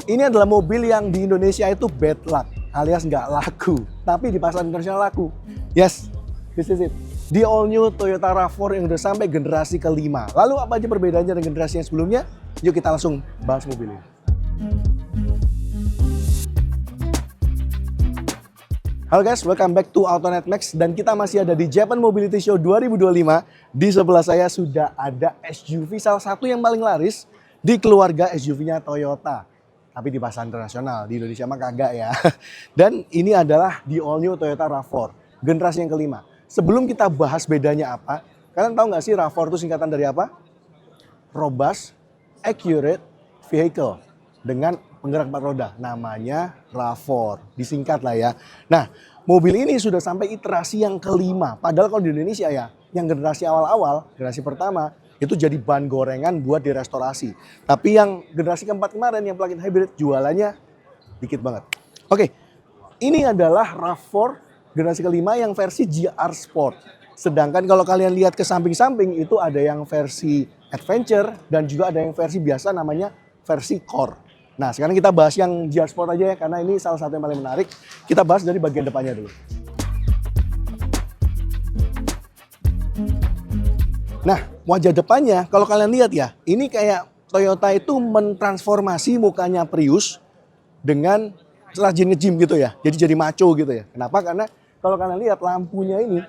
Ini adalah mobil yang di Indonesia itu bad luck, alias nggak laku. Tapi di pasar internasional laku. Yes, this is it. The all new Toyota RAV4 yang udah sampai generasi kelima. Lalu apa aja perbedaannya dengan generasi yang sebelumnya? Yuk kita langsung bahas mobil ini. Halo guys, welcome back to Autonet Max. Dan kita masih ada di Japan Mobility Show 2025. Di sebelah saya sudah ada SUV salah satu yang paling laris di keluarga SUV-nya Toyota. Tapi di pasar internasional, di Indonesia mah kagak ya. Dan ini adalah the all new Toyota RAV4, generasi yang kelima. Sebelum kita bahas bedanya apa, kalian tahu nggak sih RAV4 itu singkatan dari apa? Robust, Accurate Vehicle. Dengan penggerak 4 roda, namanya RAV4, disingkat lah ya. Nah, mobil ini sudah sampai iterasi yang kelima. Padahal kalau di Indonesia ya, yang generasi awal-awal, generasi pertama, itu jadi bahan gorengan buat direstorasi. Tapi yang generasi keempat kemarin yang plug-in hybrid jualannya dikit banget. Oke, ini adalah RAV4 generasi kelima yang versi GR Sport. Sedangkan kalau kalian lihat ke samping-samping itu ada yang versi Adventure dan juga ada yang versi biasa namanya versi Core. Nah sekarang kita bahas yang GR Sport aja ya karena ini salah satu yang paling menarik. Kita bahas dari bagian depannya dulu. Nah, wajah depannya kalau kalian lihat ya, ini kayak Toyota itu mentransformasi mukanya Prius dengan rajin nge-gym gitu ya. Jadi macho gitu ya. Kenapa? Karena kalau kalian lihat lampunya ini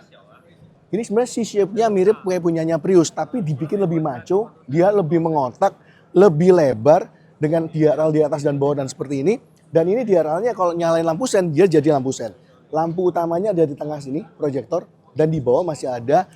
sebenarnya C-shape-nya mirip kayak punyanya Prius, tapi dibikin lebih macho, dia lebih mengotak, lebih lebar dengan diaral di atas dan bawah dan seperti ini. Dan ini diaralnya kalau nyalain lampu sen, dia jadi lampu sen. Lampu utamanya ada di tengah sini, proyektor, dan di bawah masih ada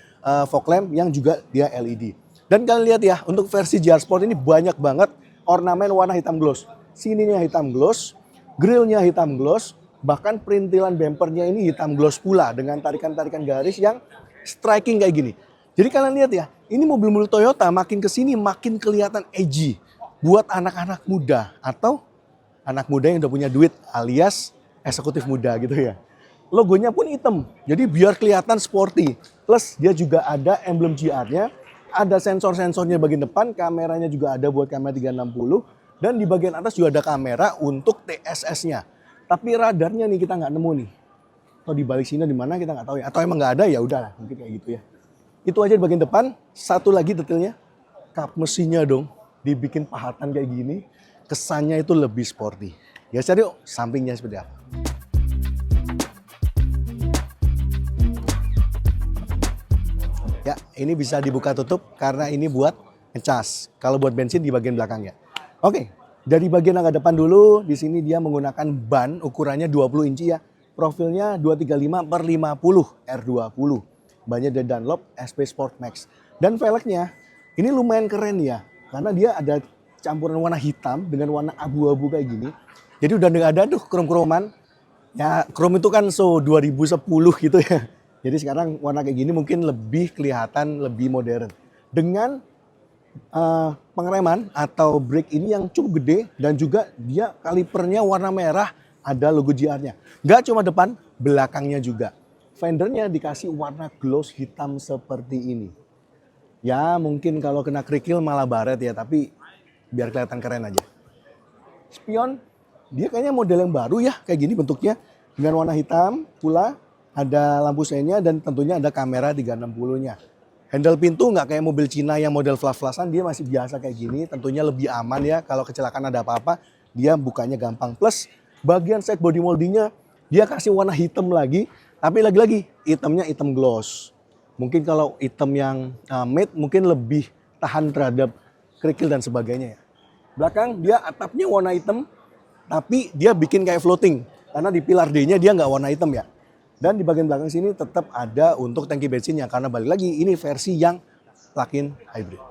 fog lamp yang juga dia LED. Dan kalian lihat ya, untuk versi GR Sport ini banyak banget ornamen warna hitam gloss. Sininya hitam gloss, grillnya hitam gloss, bahkan perintilan bumpernya ini hitam gloss pula dengan tarikan-tarikan garis yang striking kayak gini. Jadi kalian lihat ya, ini mobil-mobil Toyota makin kesini makin kelihatan edgy buat anak-anak muda atau anak muda yang udah punya duit alias eksekutif muda gitu ya. Logonya pun hitam, jadi biar kelihatan sporty. Plus dia juga ada emblem GR-nya, ada sensor-sensornya bagian depan, kameranya juga ada buat kamera 360, dan di bagian atas juga ada kamera untuk TSS-nya. Tapi radarnya nih kita nggak nemu nih. Atau di balik sini di mana kita nggak tahu ya. Atau emang nggak ada ya udahlah, mungkin kayak gitu ya. Itu aja di bagian depan. Satu lagi detailnya, kap mesinnya dong dibikin pahatan kayak gini, kesannya itu lebih sporty. Ya cari yuk sampingnya seperti apa. Ya, ini bisa dibuka tutup karena ini buat ngecas. Kalau buat bensin di bagian belakangnya. Oke, dari bagian agak depan dulu, di sini dia menggunakan ban ukurannya 20 inci ya. Profilnya 235/50 R20. Bannya dari Dunlop SP Sport Max. Dan velgnya ini lumayan keren ya. Karena dia ada campuran warna hitam dengan warna abu-abu kayak gini. Jadi udah nggak ada tuh krom-kroman. Ya, krom itu kan 2010 gitu ya. Jadi sekarang warna kayak gini mungkin lebih kelihatan lebih modern. Dengan pengereman atau brake ini yang cukup gede dan juga dia kalipernya warna merah, ada logo GR-nya. Nggak cuma depan, belakangnya juga. Fendernya dikasih warna gloss hitam seperti ini. Ya mungkin kalau kena kerikil malah baret ya, tapi biar kelihatan keren aja. Spion, dia kayaknya model yang baru ya, kayak gini bentuknya. Dengan warna hitam pula. Ada lampu sennya dan tentunya ada kamera 360-nya. Handle pintu nggak kayak mobil Cina yang model flash-flashan, dia masih biasa kayak gini. Tentunya lebih aman ya, kalau kecelakaan ada apa-apa, dia bukanya gampang. Plus bagian side body moldingnya, dia kasih warna hitam lagi. Tapi lagi-lagi, hitamnya hitam gloss. Mungkin kalau hitam yang matte mungkin lebih tahan terhadap kerikil dan sebagainya ya. Belakang dia atapnya warna hitam, tapi dia bikin kayak floating. Karena di pilar D-nya dia nggak warna hitam ya. Dan di bagian belakang sini tetap ada untuk tangki bensinnya karena balik lagi ini versi yang plug-in hybrid.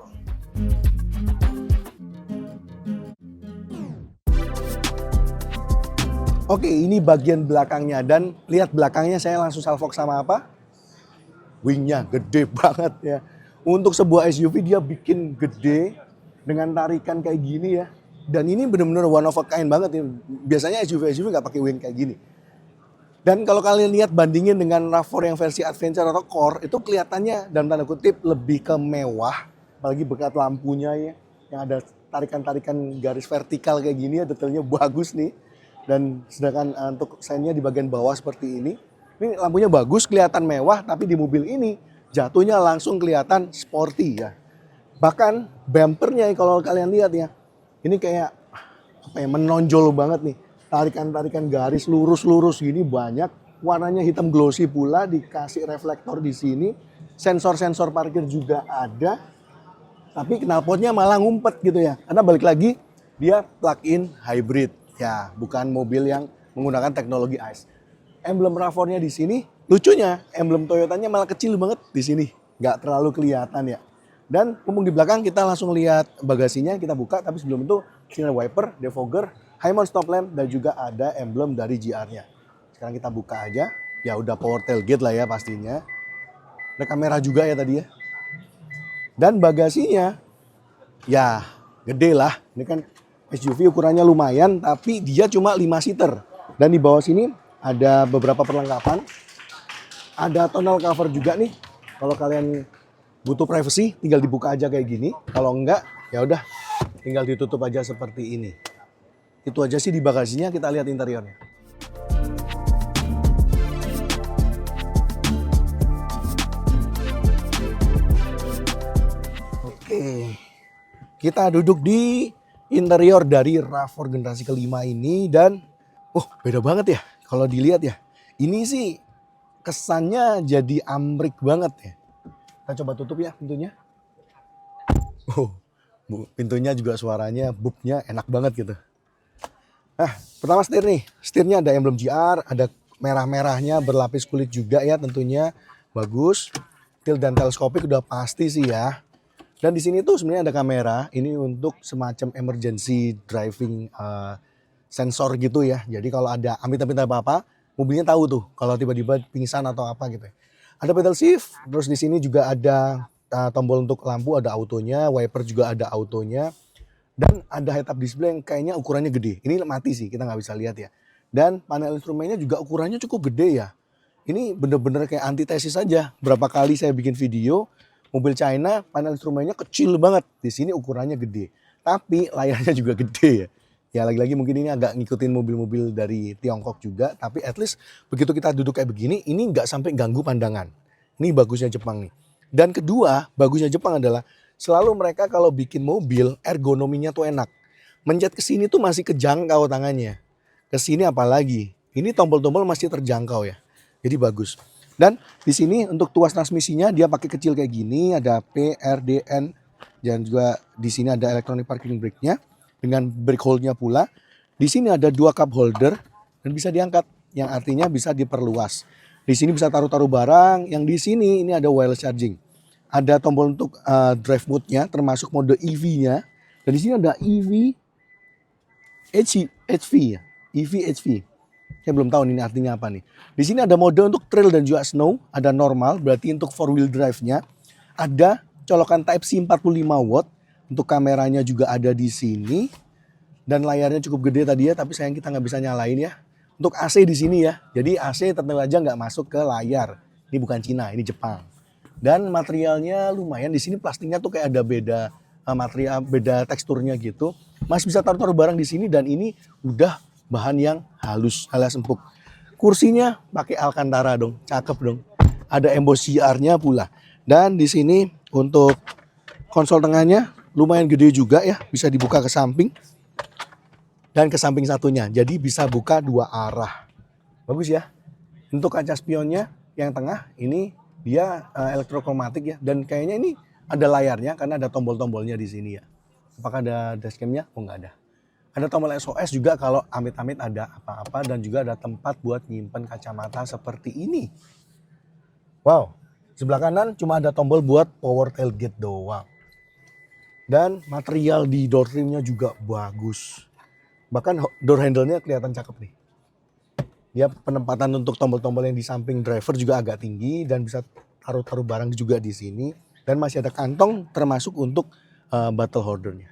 Oke, ini bagian belakangnya dan lihat belakangnya saya langsung salvok sama apa? Wingnya gede banget ya. Untuk sebuah SUV dia bikin gede dengan tarikan kayak gini ya. Dan ini benar-benar one of a kind banget ya. Biasanya SUV nggak pakai wing kayak gini. Dan kalau kalian lihat bandingin dengan RAV4 yang versi Adventure atau Core, itu kelihatannya dalam tanda kutip lebih ke mewah. Apalagi berkat lampunya ya, yang ada tarikan-tarikan garis vertikal kayak gini ya, detailnya bagus nih. Dan sedangkan untuk sennya di bagian bawah seperti ini lampunya bagus, kelihatan mewah, tapi di mobil ini jatuhnya langsung kelihatan sporty ya. Bahkan bumpernya kalau kalian lihat ya, ini kayak apa ya, menonjol banget nih. Tarikan-tarikan garis lurus-lurus gini banyak, warnanya hitam glossy pula, dikasih reflektor di sini. Sensor-sensor parkir juga ada. Tapi knalpotnya malah ngumpet gitu ya. Karena balik lagi dia plug-in hybrid. Ya, bukan mobil yang menggunakan teknologi ICE. Emblem RAV4-nya di sini, lucunya emblem Toyotanya malah kecil banget di sini. Nggak terlalu kelihatan ya. Dan mumpung di belakang kita langsung lihat bagasinya, kita buka. Tapi sebelum itu, sini ada wiper, defogger, high mount stop lamp, dan juga ada emblem dari GR-nya. Sekarang kita buka aja. Ya udah power tailgate lah ya pastinya. Ada kamera juga ya tadi ya. Dan bagasinya ya gede lah. Ini kan SUV ukurannya lumayan, tapi dia cuma 5 seater. Dan di bawah sini ada beberapa perlengkapan. Ada tonneau cover juga nih. Kalau kalian butuh privacy, tinggal dibuka aja kayak gini. Kalau enggak, ya udah tinggal ditutup aja seperti ini. Itu aja sih di bagasinya, kita lihat interiornya. Oke, kita duduk di interior dari RAV4 generasi kelima ini dan beda banget ya kalau dilihat ya. Ini sih kesannya jadi amrik banget ya. Kita coba tutup ya pintunya. Pintunya juga suaranya, bubnya enak banget gitu. Nah, pertama setir nih. Setirnya ada emblem GR, ada merah-merahnya berlapis kulit juga ya tentunya. Bagus. Tilt dan teleskopik udah pasti sih ya. Dan di sini tuh sebenarnya ada kamera. Ini untuk semacam emergency driving sensor gitu ya. Jadi kalau ada amit-amit apa-apa, mobilnya tahu tuh kalau tiba-tiba pingsan atau apa gitu ya. Ada pedal shift, terus di sini juga ada tombol untuk lampu, ada autonya, wiper juga ada autonya. Dan ada head up display yang kayaknya ukurannya gede. Ini mati sih, kita nggak bisa lihat ya. Dan panel instrumennya juga ukurannya cukup gede ya. Ini bener-bener kayak antitesis aja. Berapa kali saya bikin video, mobil China panel instrumennya kecil banget. Di sini ukurannya gede. Tapi layarnya juga gede ya. Ya lagi-lagi mungkin ini agak ngikutin mobil-mobil dari Tiongkok juga. Tapi at least begitu kita duduk kayak begini, ini nggak sampai ganggu pandangan. Ini bagusnya Jepang nih. Dan kedua, bagusnya Jepang adalah selalu mereka kalau bikin mobil, ergonominya tuh enak. Mencet ke sini tuh masih kejangkau tangannya. Ke sini apalagi. Ini tombol-tombol masih terjangkau ya. Jadi bagus. Dan di sini untuk tuas transmisinya dia pakai kecil kayak gini, ada P, R, D, N, dan juga di sini ada electronic parking brake-nya dengan brake hold-nya pula. Di sini ada 2 cup holder dan bisa diangkat, yang artinya bisa diperluas. Di sini bisa taruh-taruh barang, yang di sini ini ada wireless charging. Ada tombol untuk drive mode-nya termasuk mode EV-nya. Dan di sini ada EV HV ya, EV HV. Saya belum tahu ini artinya apa nih. Di sini ada mode untuk trail dan juga snow, ada normal berarti untuk 4-wheel drive-nya. Ada colokan Type-C 45 watt, untuk kameranya juga ada di sini. Dan layarnya cukup gede tadi ya, tapi sayang kita nggak bisa nyalain ya. Untuk AC di sini ya, jadi AC tentu aja nggak masuk ke layar. Ini bukan Cina, ini Jepang. Dan materialnya lumayan, di sini plastiknya tuh kayak ada beda material, beda teksturnya gitu. Masih bisa taruh-taruh barang di sini dan ini udah bahan yang halus alias empuk. Kursinya pakai Alcantara dong, cakep dong. Ada emboss GR-nya pula. Dan di sini untuk konsol tengahnya lumayan gede juga ya, bisa dibuka ke samping dan ke samping satunya. Jadi bisa buka 2 arah. Bagus ya. Untuk kaca spionnya yang tengah ini dia elektrokromatik ya, dan kayaknya ini ada layarnya karena ada tombol-tombolnya di sini ya. Apakah ada dashcam-nya? Oh nggak ada. Ada tombol SOS juga kalau amit-amit ada apa-apa dan juga ada tempat buat nyimpen kacamata seperti ini. Wow, sebelah kanan cuma ada tombol buat power tailgate doang. Dan material di door trimnya juga bagus. Bahkan door handle-nya kelihatan cakep nih. Dia penempatan untuk tombol-tombol yang di samping driver juga agak tinggi dan bisa taruh-taruh barang juga di sini. Dan masih ada kantong termasuk untuk bottle holdernya.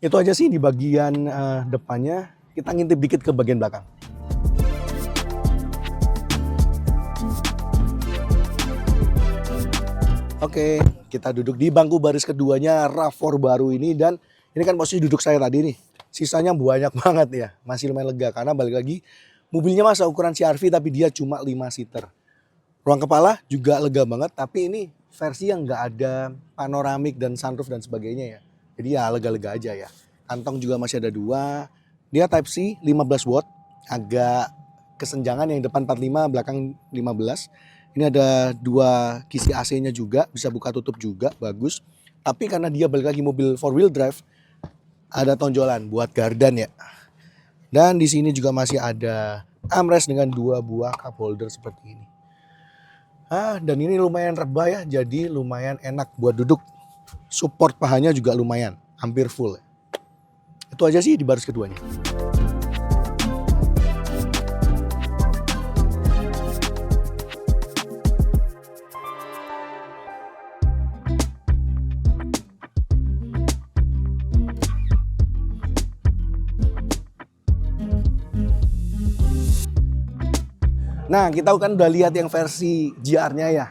Itu aja sih di bagian depannya. Kita ngintip dikit ke bagian belakang. Oke, kita duduk di bangku baris keduanya RAV4 baru ini dan Ini kan posisi duduk saya tadi nih. Sisanya banyak banget ya. Masih lumayan lega karena balik lagi mobilnya masa ukuran CR-V tapi dia cuma 5 seater. Ruang kepala juga lega banget tapi ini versi yang nggak ada panoramik dan sunroof dan sebagainya ya. Jadi ya lega-lega aja ya. Kantong juga masih ada 2. Dia Type C 15 watt. Agak kesenjangan yang depan 45, belakang 15. Ini ada 2 kisi AC-nya juga, bisa buka tutup juga, bagus. Tapi karena dia balik lagi mobil 4 wheel drive, ada tonjolan buat gardan ya. Dan di sini juga masih ada armrest dengan 2 buah cup holder seperti ini. Dan ini lumayan rebah ya, jadi lumayan enak buat duduk. Support pahanya juga lumayan, hampir full. Itu aja sih di baris keduanya. Nah, kita kan udah lihat yang versi GR-nya ya.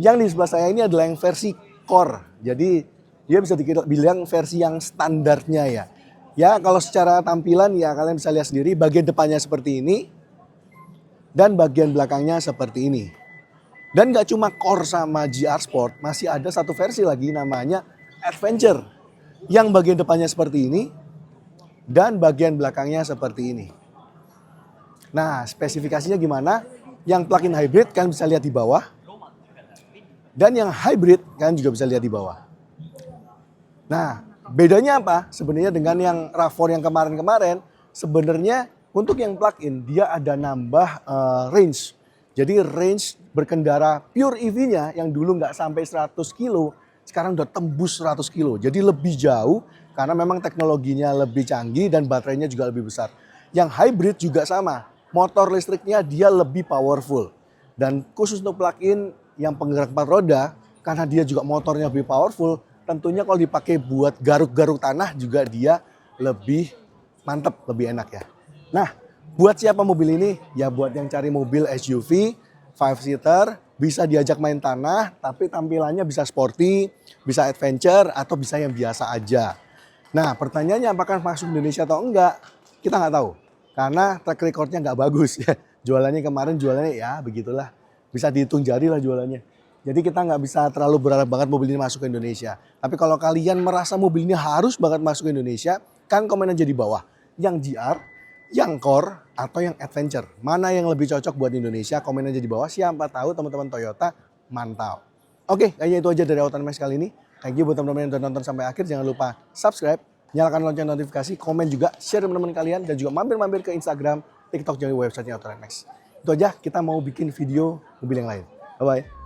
Yang di sebelah saya ini adalah yang versi Core. Jadi dia bisa dibilang versi yang standarnya ya. Ya, kalau secara tampilan ya kalian bisa lihat sendiri bagian depannya seperti ini. Dan bagian belakangnya seperti ini. Dan gak cuma Core sama GR Sport, masih ada satu versi lagi namanya Adventure. Yang bagian depannya seperti ini. Dan bagian belakangnya seperti ini. Nah, spesifikasinya gimana? Yang plug-in hybrid kalian bisa lihat di bawah. Dan yang hybrid kalian juga bisa lihat di bawah. Nah, bedanya apa? Sebenarnya dengan yang RAV4 yang kemarin-kemarin, sebenarnya untuk yang plug-in dia ada nambah range. Jadi range berkendara pure EV-nya yang dulu nggak sampai 100 kilo, sekarang udah tembus 100 kilo. Jadi lebih jauh karena memang teknologinya lebih canggih dan baterainya juga lebih besar. Yang hybrid juga sama. Motor listriknya dia lebih powerful. Dan khusus untuk plug-in yang penggerak 4 roda, karena dia juga motornya lebih powerful, tentunya kalau dipakai buat garuk-garuk tanah juga dia lebih mantep, lebih enak ya. Nah, buat siapa mobil ini? Ya buat yang cari mobil SUV, 5-seater, bisa diajak main tanah, tapi tampilannya bisa sporty, bisa adventure, atau bisa yang biasa aja. Nah, pertanyaannya apakah masuk Indonesia atau enggak? Kita nggak tahu. Karena track recordnya nggak bagus ya. Jualannya kemarin jualannya ya begitulah. Bisa dihitung jari lah jualannya. Jadi kita nggak bisa terlalu berharap banget mobil ini masuk ke Indonesia. Tapi kalau kalian merasa mobil ini harus banget masuk ke Indonesia, kan komen aja di bawah. Yang GR, yang Core, atau yang Adventure. Mana yang lebih cocok buat Indonesia, komen aja di bawah. Siapa tahu teman-teman Toyota mantau. Oke, kayaknya itu aja dari Auto Max kali ini. Thank you buat teman-teman yang udah nonton sampai akhir. Jangan lupa subscribe, nyalakan lonceng notifikasi, komen juga, share teman-teman kalian, dan juga mampir-mampir ke Instagram, TikTok, juga websitenya Auto Max. Itu aja, kita mau bikin video mobil yang lain. Bye-bye.